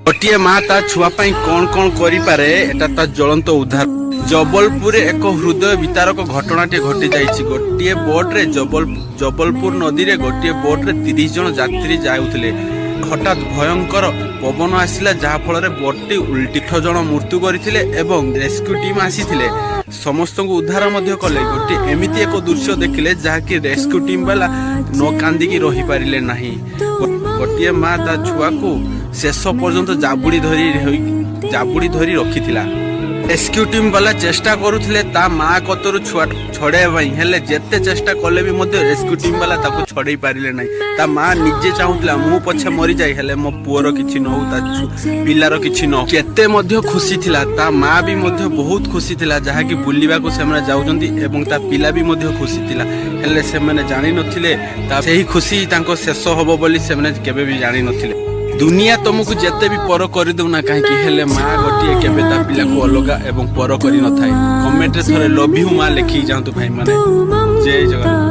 गोटे माँ ता छुआ कौन कौन करिपारे एटा ता ज्वलंत उदाहरण। जबलपुर एक हृदय वितारक घटनाटे घटी जाइछि। गोटे बोट रे जबलपुर नदी रे गोटे बोट रे 30 जन यात्री जाउथिले। हठात भयंकर पवन आसिला जहा फल रे बोटटी उल्टी 8 जन मृत्यु करथिले एवं रेस्क्यू टीम आसीथिले समस्त को उद्धार मध्य कले। गोटे एमिति एक दृश्य देखिले जहा कि रेस्क्यू टीम वाला न कांदिकी रही पारिले नाही। गोटे माँ ता छुआ को शेष पर्यंत जाबुड़ी धरी रखिथिला। रेस्क्यू टीम वाला चेष्टा करुथिले ता माँ कतरु छुआ छड़ाइबा हेले जेते चेष्टा कले भी मध्य रेस्क्यू टीम वाला ताको छड़ाई पारिले नाही। ता माँ निजे चाहुतला मु पछे मरि जाई हेले मो पुअर किछि न हो ता पिल्लार किछि न। केते मध्य खुशी थिला ता माँ भी मध्य बहुत खुशी थिला जहा कि बुलिबा को सेमने जाउजंती एवं ता पिल्ला भी मध्य खुशी थिला। हेले सेमने जानि नथिले ता सेही खुशी तांको शेष होबो बोली सेमने केबे भी जानि नथिले। दुनिया तुमको जेते भी पर कर दउना कहीं हेले माँ गोटे केबे ता पिला को अलगा एवं पर करि न थाए। कमेंट रे थरे लव यू माँ लिखि जांतु भाई माने। जय जगन्नाथ।